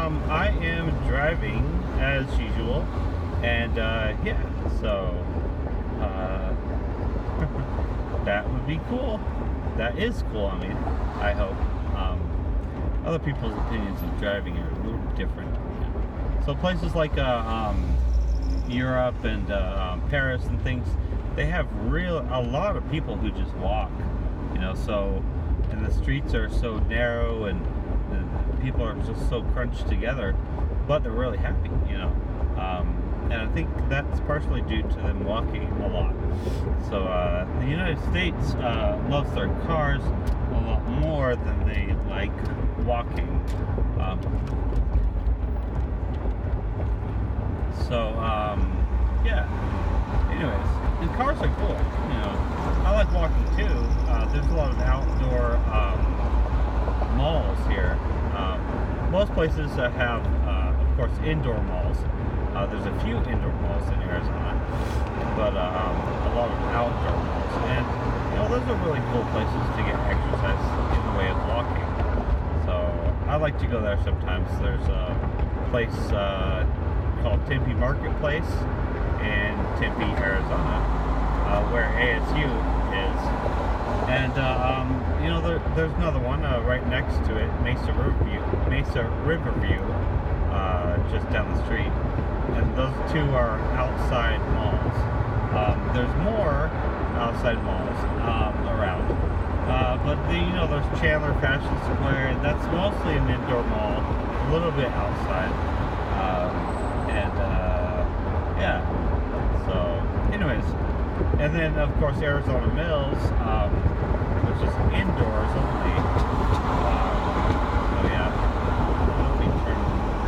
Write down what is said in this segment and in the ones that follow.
I am driving as usual, and yeah, so uh, that would be cool. That is cool. I mean, I hope. Other people's opinions of driving are a little different. So places like Europe and Paris and things, they have a lot of people who just walk. So and the streets are so narrow and the people are just so crunched together, but they're really happy. And I think that's partially due to them walking a lot. So the United States loves their cars a lot more than they like walking. Yeah. Anyways, and cars are cool. I like walking too. There's a lot of outdoor malls here. Most places have, of course, indoor malls. There's a few indoor malls in Arizona, but a lot of outdoor malls. And, those are really cool places to get exercise in the way of walking. So I like to go there sometimes. There's a place called Tempe Marketplace in Tempe, Arizona, where ASU is. And, there's another one right next to it, Mesa Riverview, just down the street. And those two are outside malls. There's more outside malls around. But there's Chandler Fashion Square, and that's mostly an indoor mall, a little bit outside. Yeah. So, anyways. And then, of course, Arizona Mills, which is indoors only. So, yeah. Let me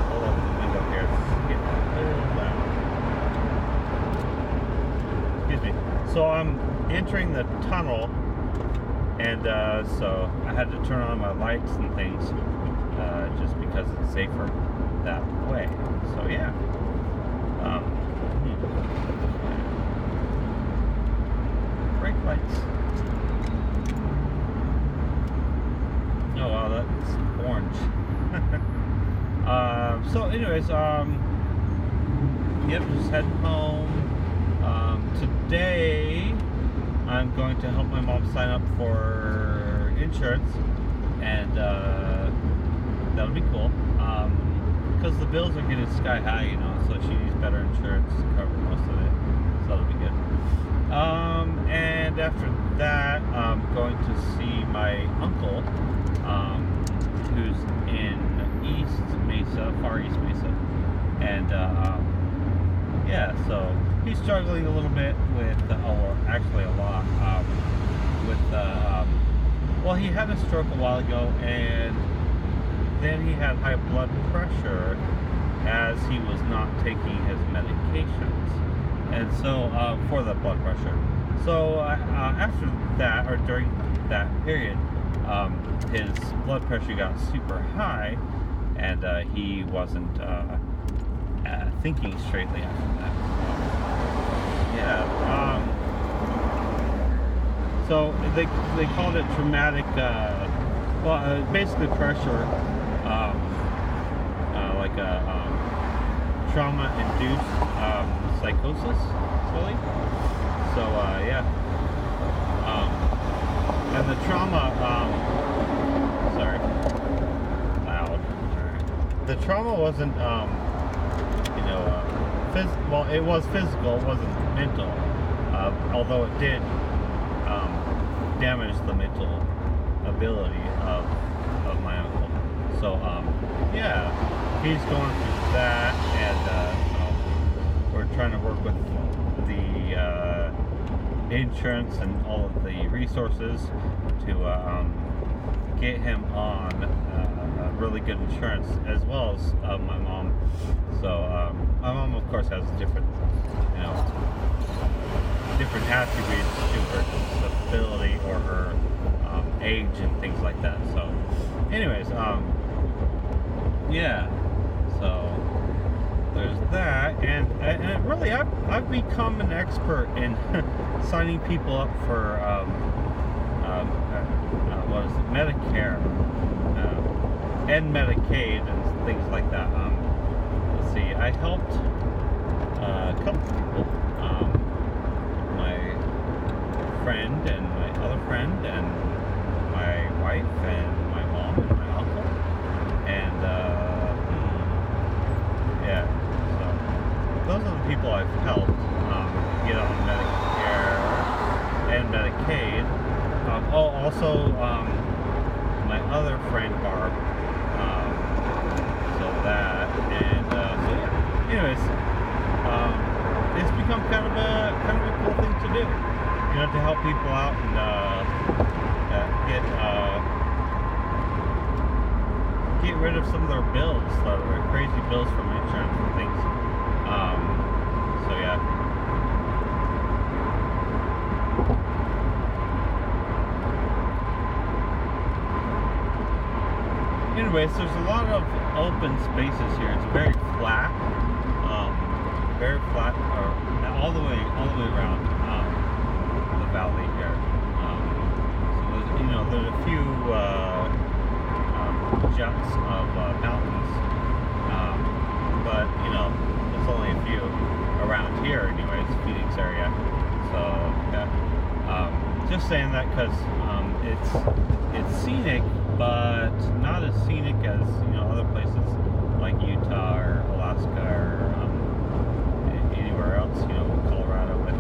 pull up the window here. It's getting a little loud. Excuse me. So, I'm entering the tunnel, and so I had to turn on my lights and things just because it's safer that way. So, yeah. Brake lights. Oh wow, that's orange. So anyways, yep, just heading home. Today I'm going to help my mom sign up for insurance, and that'll be cool. Because the bills are getting sky high, so she needs better insurance to cover most of it. So that'll be good. And after that, I'm going to see my uncle, who's in Far East Mesa. And, yeah, so he's struggling a little bit with, actually a lot, well, he had a stroke a while ago, and then he had high blood pressure as he was not taking his medications, and so for the blood pressure. So after that, or during that period, his blood pressure got super high, and he wasn't thinking straightly after that. Yeah. So they called it traumatic. Basically pressure. Like a trauma-induced psychosis, really. So yeah, and the trauma, sorry, loud. The trauma wasn't, it was physical, it wasn't mental, although it did damage the mental ability of my uncle. So yeah, he's going through that, and we're trying to work with the insurance and all of the resources to get him on really good insurance, as well as my mom. So my mom, of course, has different attributes to her disability or her age and things like that. So anyways, yeah, so there's that, and really I've become an expert in signing people up for what is it, Medicare and Medicaid and things like that. Let's see, I helped a couple people. My friend and my other friend and my wife and my mom and my uncle. And yeah, so those are the people I've helped get on Medicare and Medicaid. Also my other friend Barb. So that and so yeah. Anyways, it's become kind of a cool thing to do. You know, to help people out and get rid of some of their bills, their crazy bills from insurance and things. So yeah. Anyways, there's a lot of open spaces here. It's very flat, all the way around the valley here. So there's a few juts of mountains, but there's only a few around here, anyways, Phoenix area. So yeah, just saying that because it's scenic, but not as scenic as other places like Utah or Alaska or anywhere else. Colorado with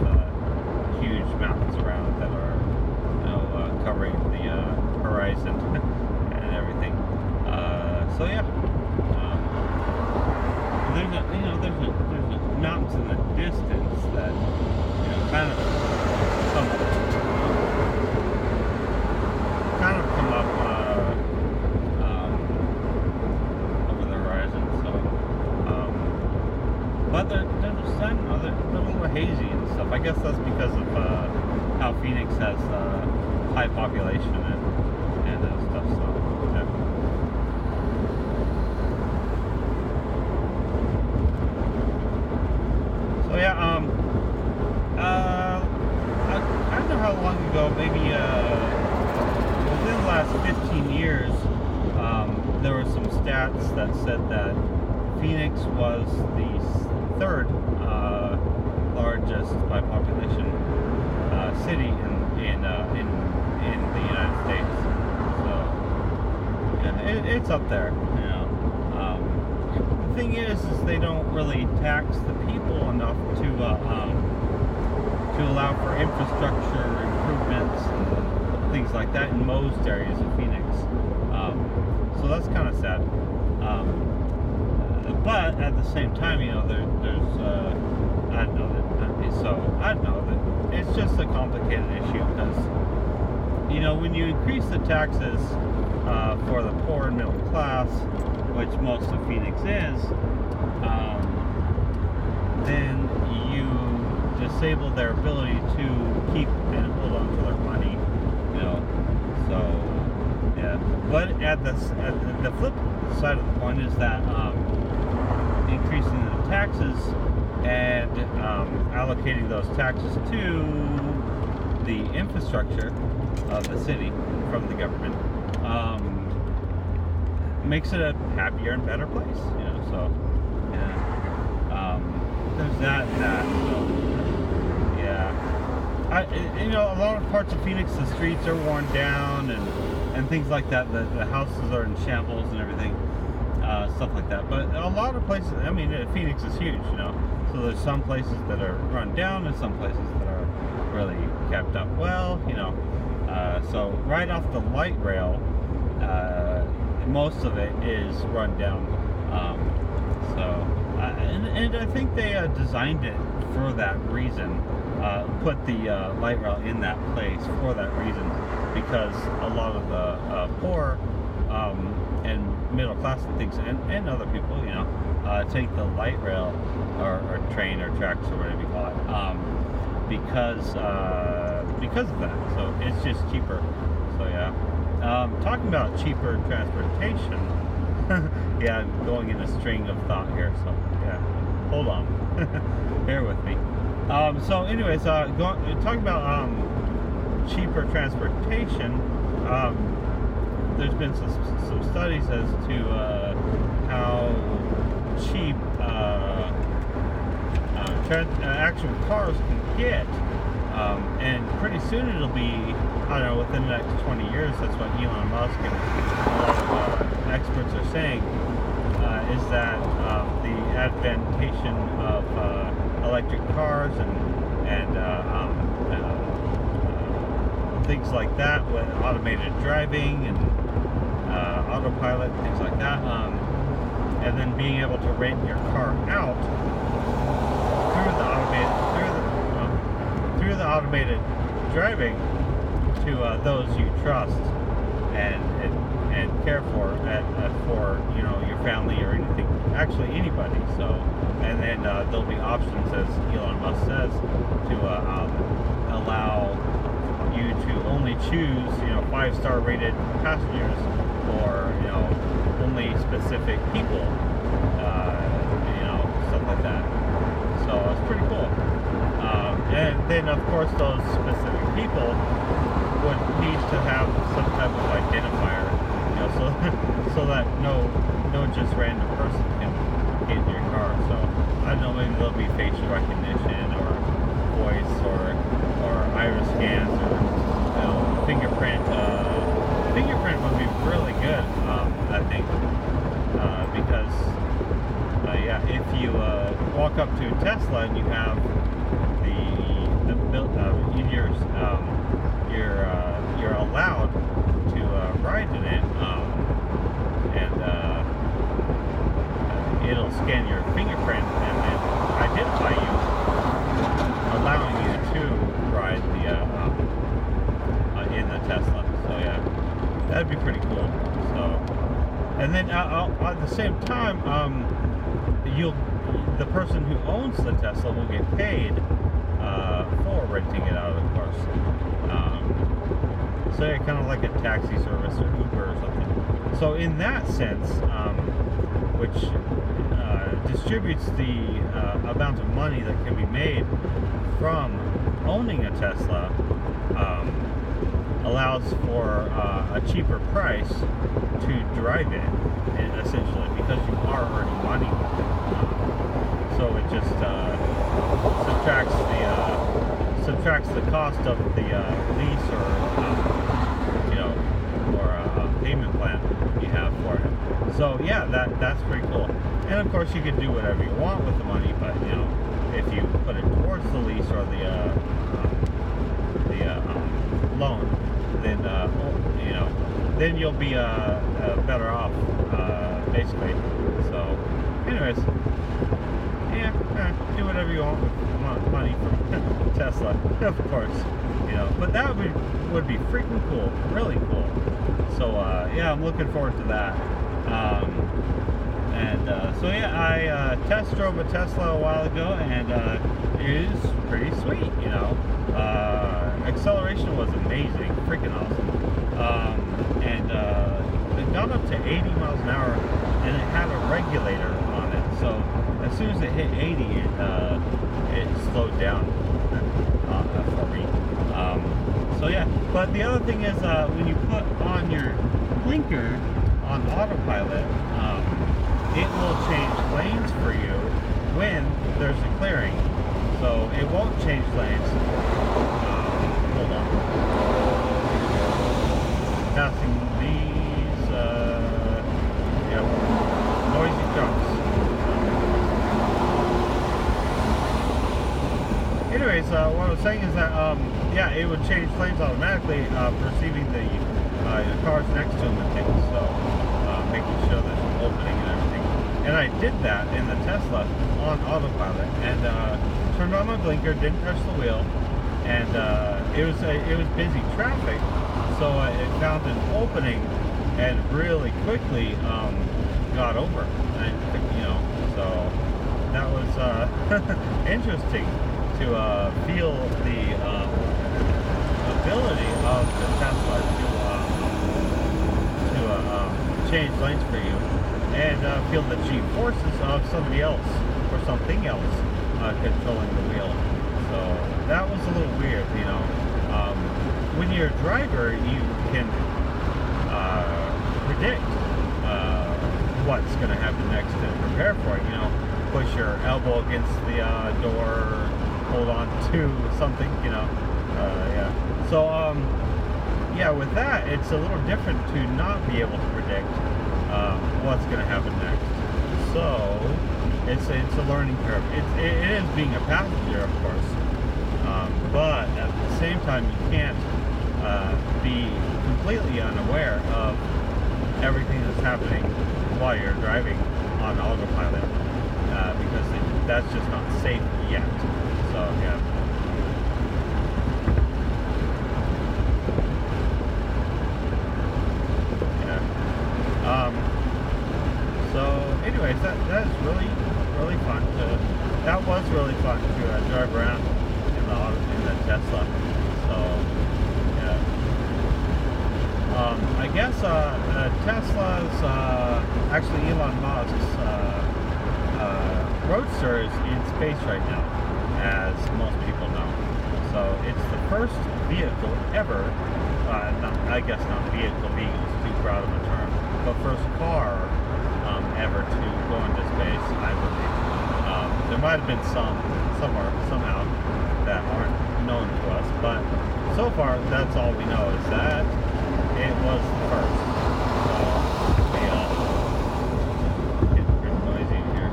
huge mountains around that are covering the horizon and everything. So yeah, there's mountains in the distance that kind of come up over the horizon. So, but they're a little hazy and stuff. I guess that's because of how Phoenix has high population and stuff. So, yeah. So yeah, I don't know how long ago, maybe within the last 15 years, there were some stats that said that Phoenix was the third largest by population city in the United States. So yeah, it's up there. The thing is they don't really tax the people enough to allow for infrastructure improvements and things like that in most areas of Phoenix. So that's kind of sad. But at the same time, there's I don't know that it's just a complicated issue because when you increase the taxes for the poor and middle class, which most of Phoenix is, then you disable their ability to keep and hold on to their money. So yeah. But at the flip side of the point is that increasing the taxes and allocating those taxes to the infrastructure of the city from the government makes it a happier and better place. So yeah, there's that. So yeah, a lot of parts of Phoenix, the streets are worn down and things like that. The houses are in shambles and everything. Stuff like that. But a lot of places, Phoenix is huge, so there's some places that are run down and some places that are really kept up well, so right off the light rail, most of it is run down. And I think they designed it for that reason, put the light rail in that place for that reason, because a lot of the poor and middle class and things and other people, take the light rail or train or tracks or whatever you call it, because of that. So it's just cheaper. So yeah. Talking about cheaper transportation. Yeah, I'm going in a string of thought here. So yeah, hold on. Bear with me. So anyways, talking about cheaper transportation. There's been some studies as to how cheap actual cars can get. And pretty soon it'll be, I don't know, within the next 20 years, that's what Elon Musk and a lot of experts are saying, is that the advantation of electric cars and things like that, with automated driving and autopilot, things like that, and then being able to rent your car out through the automated driving to those you trust and care for your family or anything, actually anybody. So, and then there'll be options, as Elon Musk says, to allow you to only choose 5-star rated passengers, or only specific people, stuff like that. So it's pretty cool. And then of course those specific people would need to have some type of identifier, so that no just random person can get in your car. So I don't know, maybe there'll be facial recognition or voice or iris scans or fingerprint. Fingerprint would be really good, I think, because if you walk up to Tesla and you have the built you're allowed to ride in it, and it'll scan your fingerprint and then identify you, allowing you to ride in the Tesla. So yeah, that'd be pretty cool. So, and then at the same time, the person who owns the Tesla will get paid for renting it out, of course. So yeah, kind of like a taxi service or Uber or something. So in that sense, which distributes the amount of money that can be made from owning a Tesla, allows for a cheaper price to drive it, essentially, because you are earning money with it. So it just subtracts the cost of the lease or payment plan you have for it. So yeah, that's pretty cool. And of course you can do whatever you want with the money, but if you put it towards the lease or the loan, then then you'll be better off, basically. So anyways, do whatever you want with money from Tesla, of course, but that would be freaking cool, really cool. So yeah, I'm looking forward to that. So yeah, I test drove a Tesla a while ago, and it is pretty sweet. Acceleration was amazing, freaking awesome. And it got up to 80 miles an hour, and it had a regulator on it. So as soon as it hit 80, it slowed down for me. So yeah, but the other thing is, when you put on your blinker on autopilot, it will change lanes for you when there's a clearing. So it won't change lanes. Hold on. Passing these, noisy trucks. Anyways, what I was saying is that, it would change lanes automatically, perceiving the cars next to them and things. So, making sure there's an opening and everything. And I did that in the Tesla on autopilot, and turned on my blinker, didn't touch the wheel, and it was busy traffic, so it found an opening and really quickly got over. And so that was interesting to feel the ability of the Tesla to change lanes for you, and feel the G-forces of somebody else or something else controlling the wheel. So that was a little weird, when you're a driver, you can predict what's going to happen next and prepare for it. You know, push your elbow against the door, hold on to something. You know, yeah. So yeah, with that, it's a little different to not be able to predict what's going to happen next. So it's a learning curve. It is being a passenger, of course, but at the same time, you can't be completely unaware of everything that's happening while you're driving on autopilot, because that's just not safe yet. So yeah. So anyways, that is really fun that was really fun to drive around in the Tesla. So yeah, I guess Tesla's actually Elon Musk's Roadster is in space right now, as most people know. So it's the first vehicle ever, I guess not vehicle, being too proud of a term, but first car ever to go into space, I believe. There might have been somehow that aren't known to us, but so far that's all we know, is that it was the first. So yeah, getting pretty noisy in here.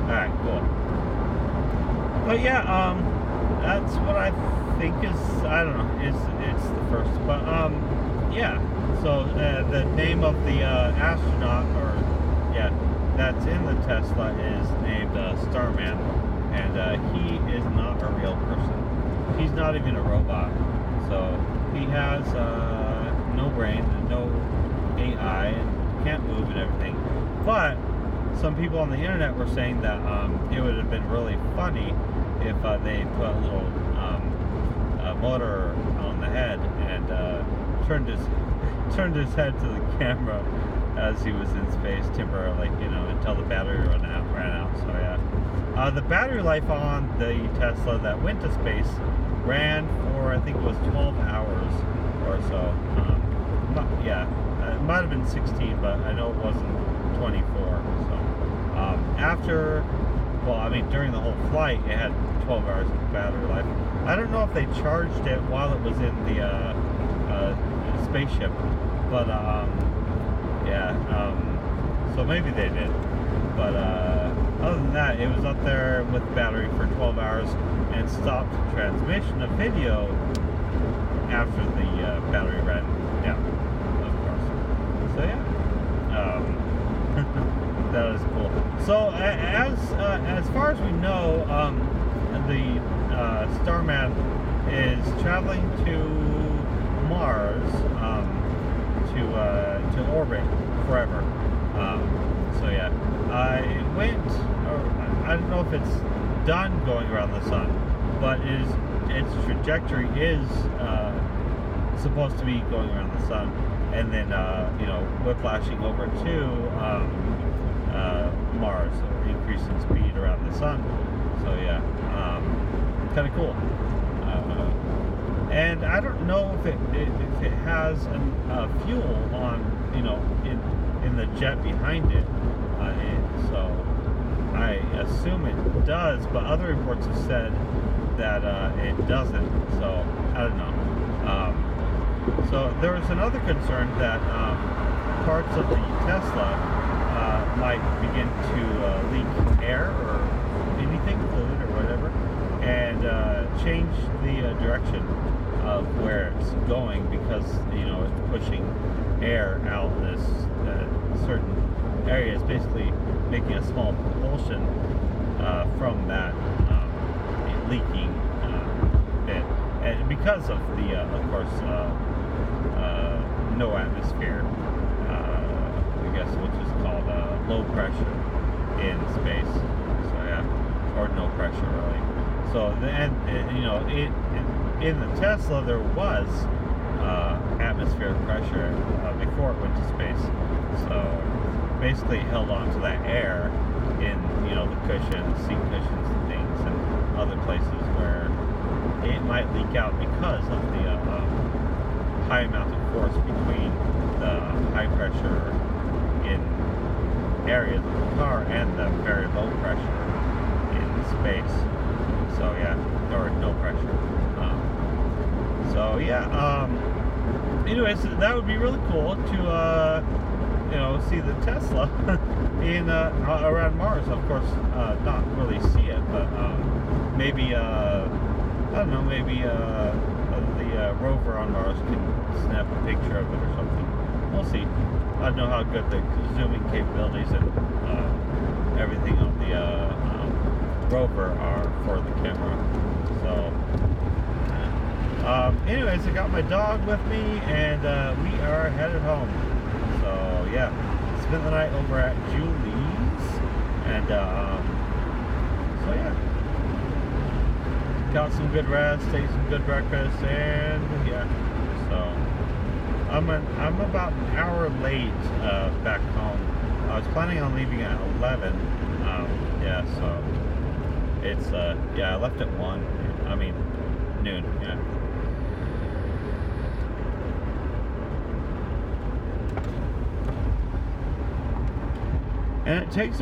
Alright, cool. But yeah, that's what I think is, I don't know, it's the first. But yeah, so the name of the astronaut, or yeah, that's in the Tesla is named Starman, and he is not a real person. He's not even a robot. So he has no brain and no AI and can't move and everything. But some people on the internet were saying that it would have been really funny if they put a little motor on the head and turned his head to the camera as he was in space temporarily, you know, until the battery ran out. So yeah, the battery life on the Tesla that went to space ran for, I think it was 12 hours or so. Yeah, it might have been 16, but I know it wasn't 24. So after, well, I mean, during the whole flight, it had 12 hours of battery life. I don't know if they charged it while it was in the spaceship, but yeah, so maybe they did. But other than that, it was up there with battery for 12 hours and stopped transmission of video after the battery ran down, of course. So yeah, that is cool. So as far as we know, the Starman is traveling to Mars to orbit forever. So yeah, it went. I don't know if it's done going around the sun, but its trajectory is supposed to be going around the sun, and then you know, whiplashing over to Mars, increasing speed around the sun. So yeah, kind of cool. And I don't know if it has fuel on, you know, in the jet behind it. So I assume it does, but other reports have said that it doesn't. So I don't know. So there was another concern that parts of the Tesla might begin to leak air or anything, fluid or whatever, and change the direction of where it's going, because, you know, it's pushing air out this certain area. It's basically making a small propulsion from that leaking bit, and because of the of course no atmosphere, I guess, which is called low pressure in space. So yeah, or no pressure really. So and you know, in the Tesla there was atmospheric pressure before it went to space. So basically it held on to that air in, you know, the cushions, seat cushions and things, and other places where it might leak out because of the high amount of force between the high pressure in area, the car, and the very low pressure in space. So yeah, or no pressure. So yeah. Anyways, that would be really cool to see the Tesla in around Mars. Of course, not really see it, but maybe I don't know. Maybe the rover on Mars can snap a picture of it or something. We'll see. I don't know how good the zooming capabilities and everything on the rover are for the camera. So, anyways, I got my dog with me, and we are headed home. So, yeah, spent the night over at Julie's, and so yeah, got some good rest, ate some good breakfast, and yeah, so. I'm about an hour late back home. I was planning on leaving at 11. Yeah, so it's I left at 1. I mean noon. Yeah. And it takes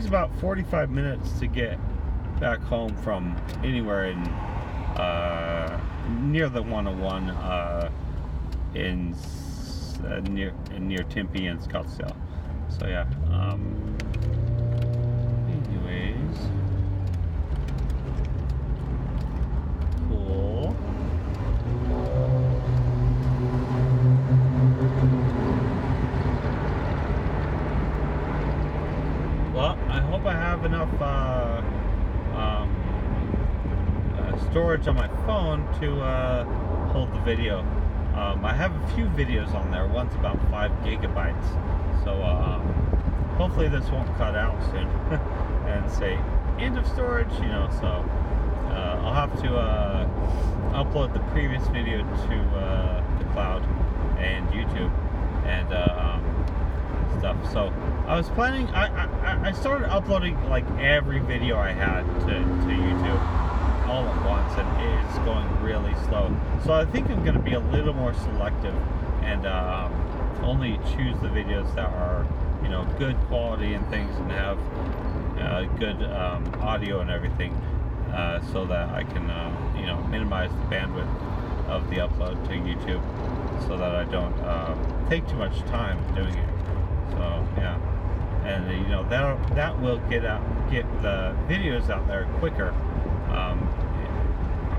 about 45 minutes to get back home from anywhere in near the 101 near Tempe and Scottsdale. So yeah. Anyways, cool. Well, I hope I have enough storage on my phone to hold the video. I have a few videos on there. One's about 5 gigabytes. So hopefully this won't cut out soon and say end of storage, so I'll have to upload the previous video to the cloud and YouTube and stuff. So I was planning, I started uploading like every video I had to YouTube all at once, and it's going really slow. So I think I'm going to be a little more selective and only choose the videos that are good quality and things, and have good audio and everything, so that I can minimize the bandwidth of the upload to YouTube, so that I don't take too much time doing it. So yeah, and that will get the videos out there quicker.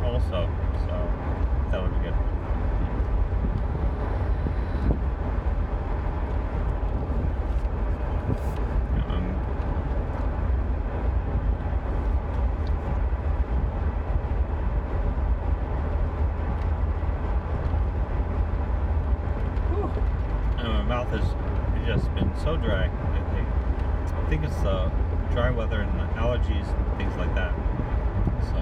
Also, so that'll be good. And my mouth has just been so dry lately. I think it's dry weather and allergies and things like that. So,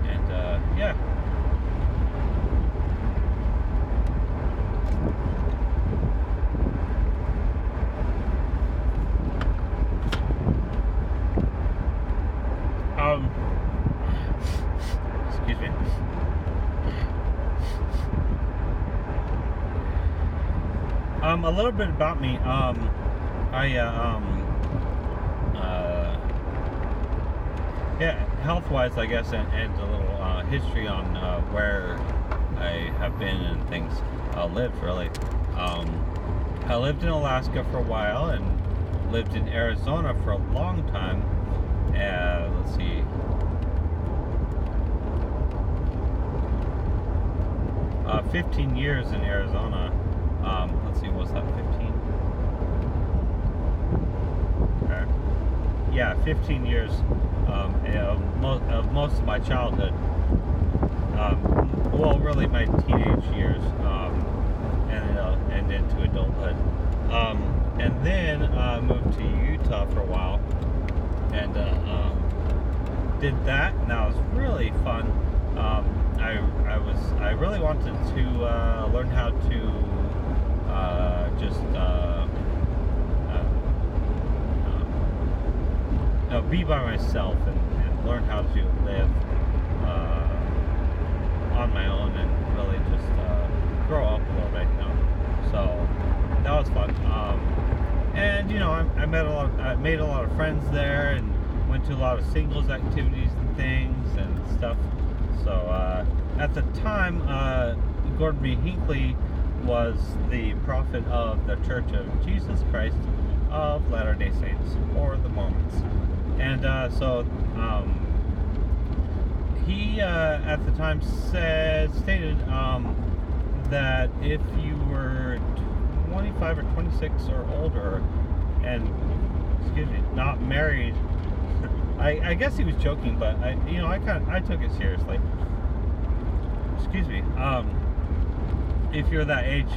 and yeah. Excuse me. A little bit about me. Yeah, health-wise, I guess, and a little history on where I have been and things. Lived, really. I lived in Alaska for a while, and lived in Arizona for a long time. Let's see. 15 years in Arizona. Let's see, was that 15? Okay. Yeah, 15 years of most of my childhood. Well, really my teenage years, and into adulthood. And then moved to Utah for a while, and did that, and that was really fun. I really wanted to learn how to be by myself and learn how to live on my own and really just grow up a little bit, you know. So that was fun. And you know, I made a lot of friends there, and went to a lot of singles activities and things and stuff. So at the time, Gordon B. Hinckley was the prophet of the Church of Jesus Christ of Latter-day Saints, or the Mormons. And so he at the time stated that if you were 25 or 26 or older and, not married, I guess he was joking, but I took it seriously. If you're that age,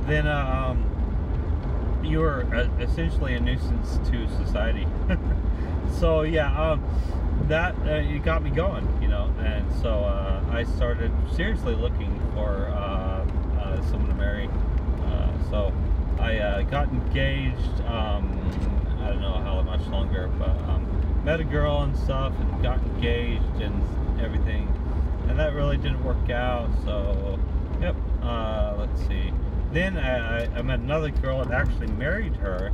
then you were essentially a nuisance to society. So yeah, that it got me going, you know, and so I started seriously looking for someone to marry. So I got engaged. I don't know how much longer, but met a girl and stuff, and got engaged and everything, and that really didn't work out. So yep. Let's see. Then I met another girl and actually married her,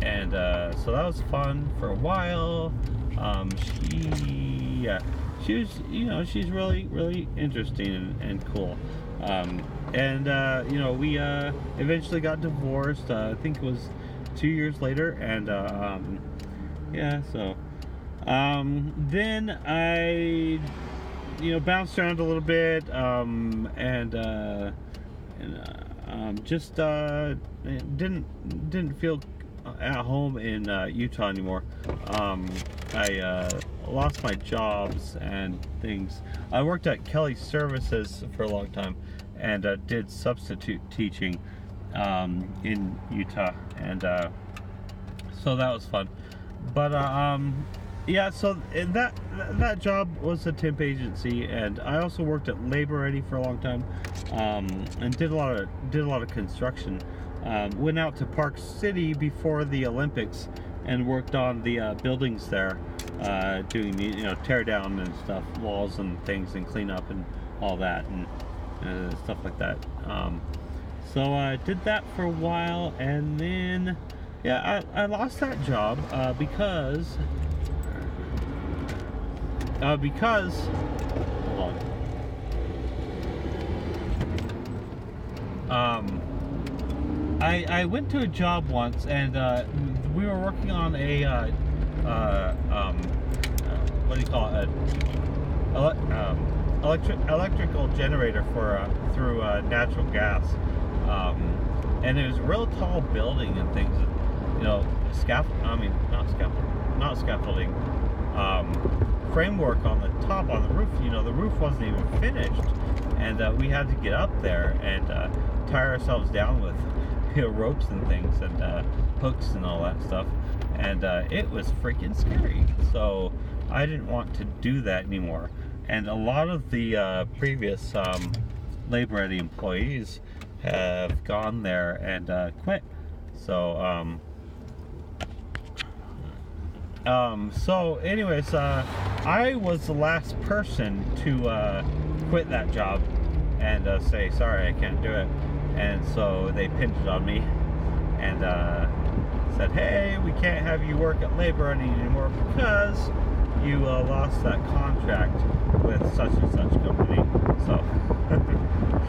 and so that was fun for a while. She was, you know, she's really interesting and cool. You know, we eventually got divorced. I think it was 2 years later, and yeah. So then I, you know, bounced around a little bit, just didn't feel at home in Utah anymore. I lost my jobs and things. I worked at Kelly Services for a long time, and did substitute teaching in Utah, and so that was fun. But yeah, so that job was a temp agency, and I also worked at Labor Ready for a long time, and did a lot of construction. Went out to Park City before the Olympics and worked on the buildings there, doing the, you know, tear down and stuff, walls and things, and clean up and all that, and stuff like that. So I did that for a while, and then yeah, I lost that job because hold on. I went to a job once, and we were working on a what do you call it? Electrical generator for through natural gas, and it was a real tall building and things. You know, not scaffolding. Framework on the top, on the roof. You know, the roof wasn't even finished, and we had to get up there and tie ourselves down with, you know, ropes and things, and hooks and all that stuff, and it was freaking scary. So I didn't want to do that anymore, and a lot of the previous Labor Ready employees have gone there and quit. So so anyways, I was the last person to quit that job and say, sorry, I can't do it. And so they pinned it on me and said, hey, we can't have you work at Labor Ready anymore because you lost that contract with such and such company. So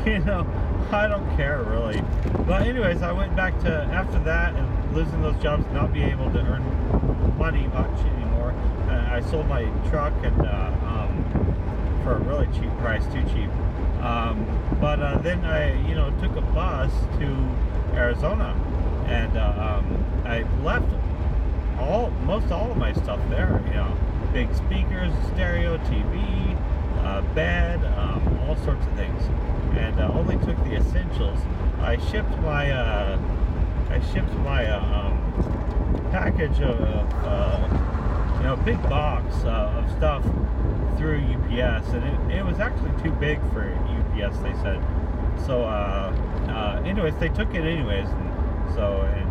you know, I don't care really. But anyways, I went back to, after that and losing those jobs, not being able to earn money much anymore, I sold my truck, and for a really cheap price, too cheap. But then I, you know, took a bus to Arizona, and I left most all of my stuff there. You know, big speakers, stereo, TV, bed, all sorts of things, and only took the essentials. I shipped my package of you know, big box of stuff through UPS, and it was actually too big for UPS, they said. So anyways, they took it anyways, and so and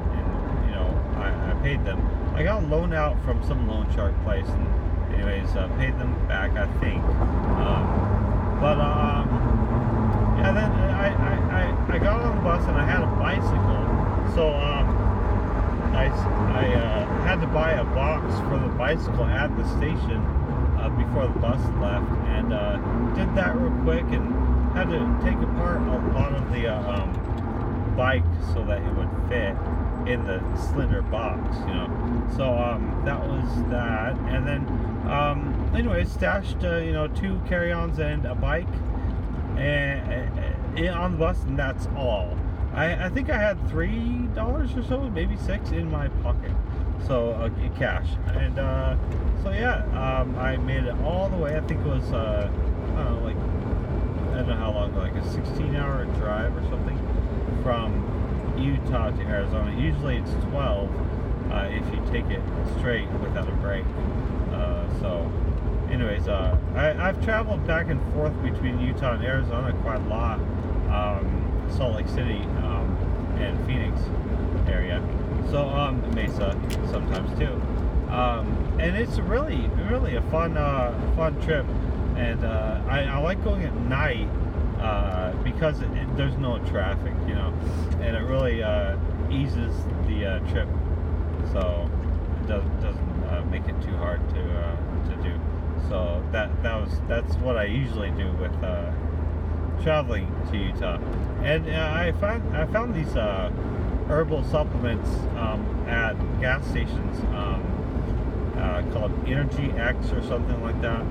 you know, I paid them, I got a loan out from some loan shark place, and anyways, paid them back, I think. Yeah, then I got on the bus and I had a bicycle, so I had to buy a box for the bicycle at the station before the bus left, and did that real quick, and had to take apart a lot of the bike so that it would fit in the slender box, you know. So that was that, and then anyway, stashed 2 carry-ons and a bike and on the bus, and that's all. I think I had $3 or so, maybe $6 in my pocket, so cash, and so yeah, I made it all the way. I think it was I don't know how long, like a 16-hour drive or something from Utah to Arizona. Usually it's 12 if you take it straight without a break. So anyways, I've traveled back and forth between Utah and Arizona quite a lot. Salt Lake City and Phoenix area. So Mesa sometimes too. And it's really a fun trip. And I like going at night because there's no traffic, you know, and it really eases the trip, so it doesn't make it too hard to do. So that's what I usually do with traveling to Utah. And I found these herbal supplements at gas stations called Energy X or something like that.